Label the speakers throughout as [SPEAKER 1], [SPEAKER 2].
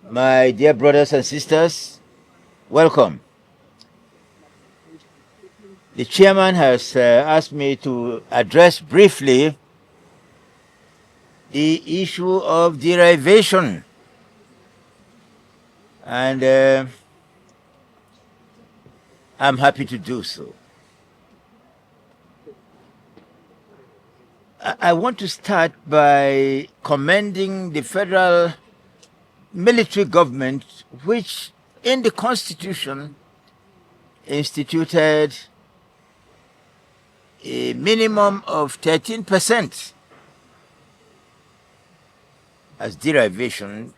[SPEAKER 1] My dear brothers and sisters, welcome. The chairman has asked me to address briefly the issue of derivation. And I'm happy to do so. I want to start by commending the federal military government, which in the Constitution instituted a minimum of 13% as derivation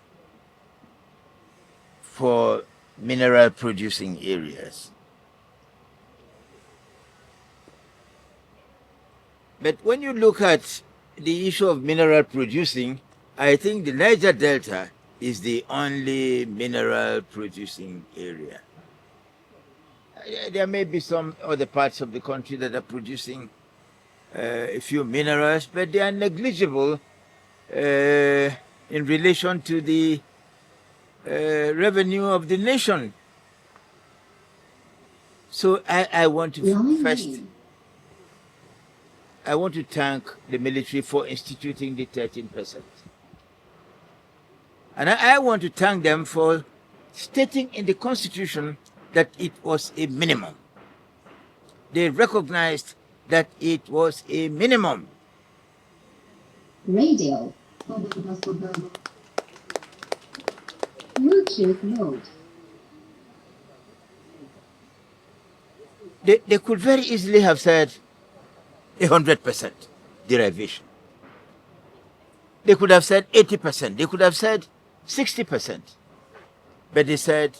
[SPEAKER 1] for mineral producing areas. But when you look at the issue of mineral producing, I think the Niger Delta is the only mineral producing area. There may be some other parts of the country that are producing a few minerals, but they are negligible in relation to the revenue of the nation. So I want to I want to thank the military for instituting the 13%. And I want to thank them for stating in the Constitution that it was a minimum. They recognized that it was a minimum.
[SPEAKER 2] Radio. Bluetooth mode.
[SPEAKER 1] They could very easily have said 100% derivation. They could have said 80%. They could have said 60%. But they said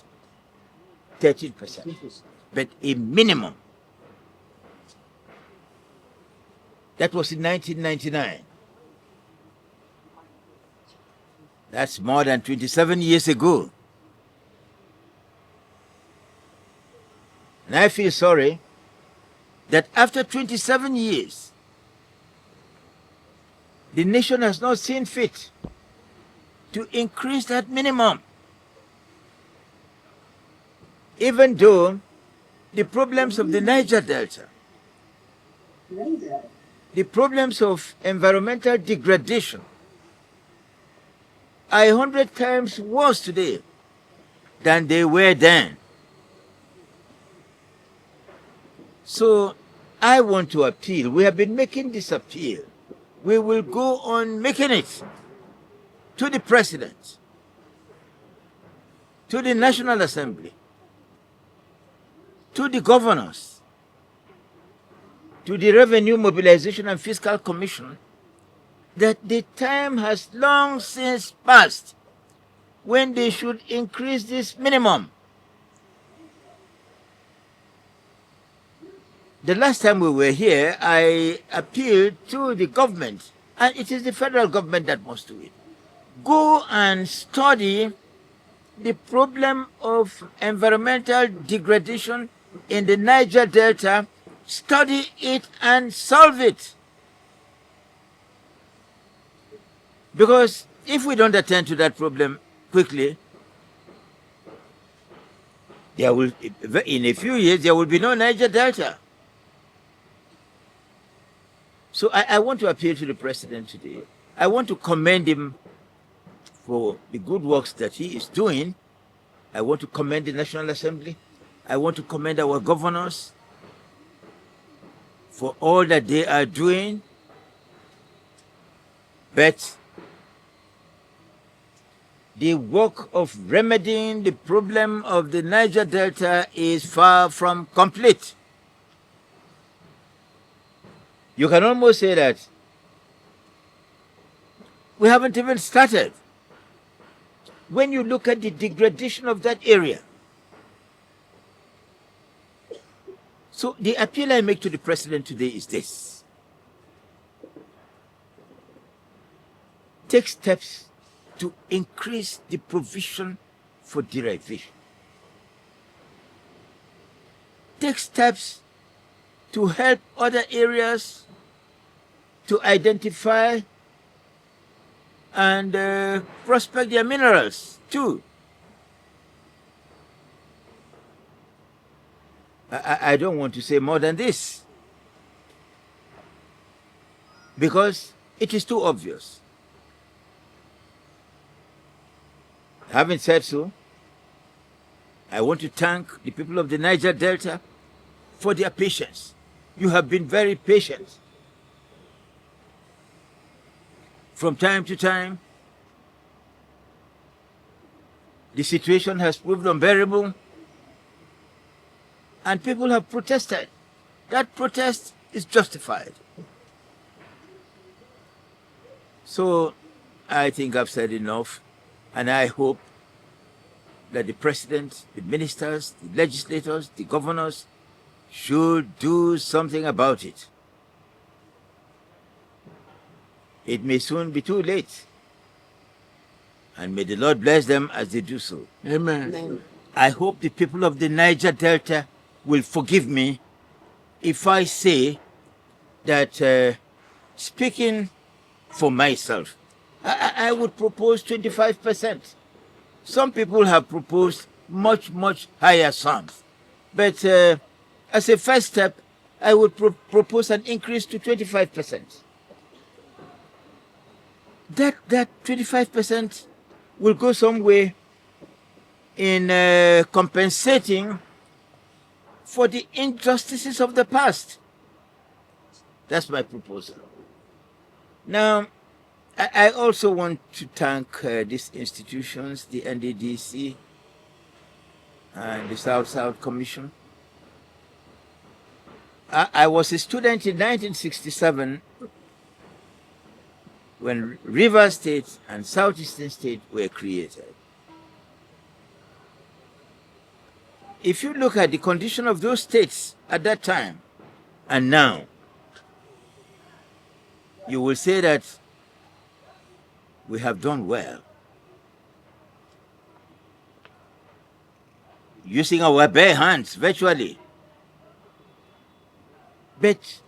[SPEAKER 1] 13%. But a minimum. That was in 1999. That's more than 27 years ago. And I feel sorry that after 27 years, the nation has not seen fit to increase that minimum. Even though the problems of the Niger Delta, the problems of environmental degradation are 100 times worse today than they were then. So I want to appeal. We have been making this appeal. We will go on making it to the President, to the National Assembly, to the governors, to the Revenue Mobilization and Fiscal Commission, that the time has long since passed when they should increase this minimum. The last time we were here, I appealed to the government, and it is the federal government that must do it. Go and study the problem of environmental degradation in the Niger Delta, study it and solve it. Because if we don't attend to that problem quickly, there will, in a few years, there will be no Niger Delta. So I want to appeal to the President today. I want to commend him for the good works that he is doing. I want to commend the National Assembly. I want to commend our governors for all that they are doing. But the work of remedying the problem of the Niger Delta is far from complete. You can almost say that we haven't even started. When you look at the degradation of that area. So the appeal I make to the President today is this. Take steps to increase the provision for derivation. Take steps to help other areas to identify and prospect their minerals too. I don't want to say more than this, because it is too obvious. Having said so, I want to thank the people of the Niger Delta for their patience. You have been very patient. From time to time, the situation has proved unbearable, and people have protested. That protest is justified. So I think I've said enough, and I hope that the president, the ministers, the legislators, the governors should do something about it. It may soon be too late, and may the Lord bless them as they do so.
[SPEAKER 2] Amen. Amen.
[SPEAKER 1] I hope the people of the Niger Delta will forgive me if I say that, speaking for myself, I would propose 25%. Some people have proposed much, much higher sums. But as a first step, I would propose an increase to 25%. That 25% will go some way in compensating for the injustices of the past. That's my proposal. Now, I also want to thank these institutions, the NDDC and the South-South Commission. I was a student in 1967 when River State and Southeastern State were created. If you look at the condition of those states at that time and now, you will say that we have done well. Using our bare hands, virtually. But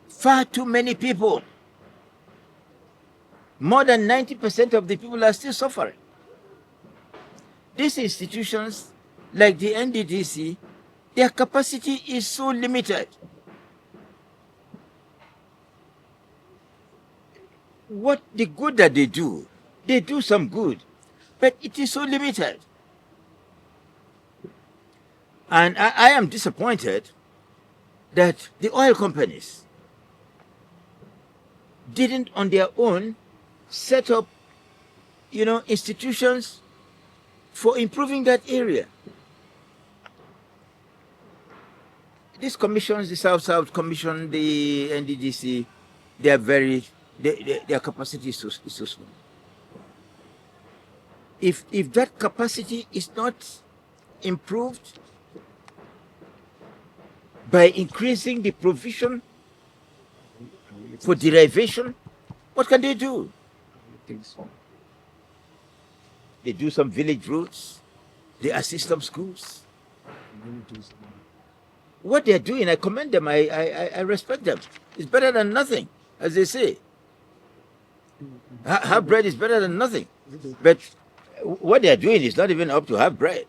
[SPEAKER 1] far too many people, more than 90% of the people are still suffering. These institutions, like the NDDC, their capacity is so limited. What the good that they do some good, but it is so limited. And I am disappointed that the oil companies didn't on their own set up, institutions for improving that area. These commissions, the South-South Commission, the NDDC, they are their capacity is so small. If that capacity is not improved by increasing the provision for derivation, what can they do? They do some village roads, they assist some schools. What they're doing, I commend them, I respect them. It's better than nothing, as they say. Half bread is better than nothing. But what they're doing is not even up to half bread.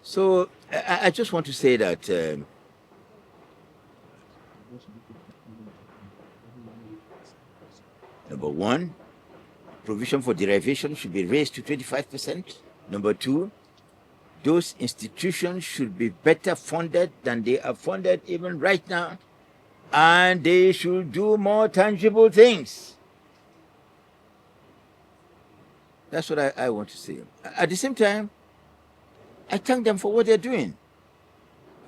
[SPEAKER 1] So I just want to say that number one, provision for derivation should be raised to 25%. Number two, those institutions should be better funded than they are funded even right now. And they should do more tangible things. That's what I want to say. At the same time, I thank them for what they're doing.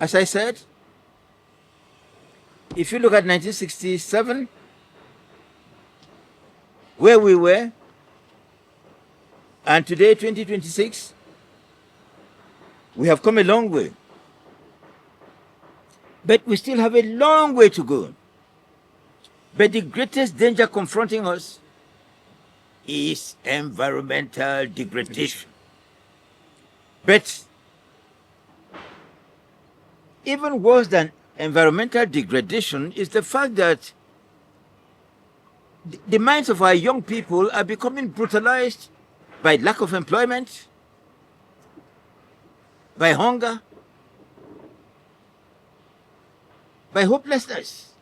[SPEAKER 1] As I said, if you look at 1967, where we were, and today, 2026, we have come a long way. But we still have a long way to go. But the greatest danger confronting us is environmental degradation. But even worse than environmental degradation is the fact that the minds of our young people are becoming brutalized by lack of employment, by hunger, by hopelessness,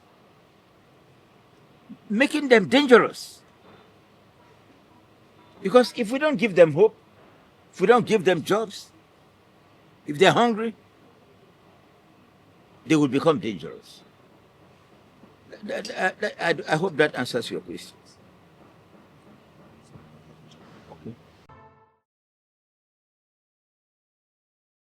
[SPEAKER 1] making them dangerous. Because if we don't give them hope, if we don't give them jobs, if they're hungry, they will become dangerous. I hope that answers your question.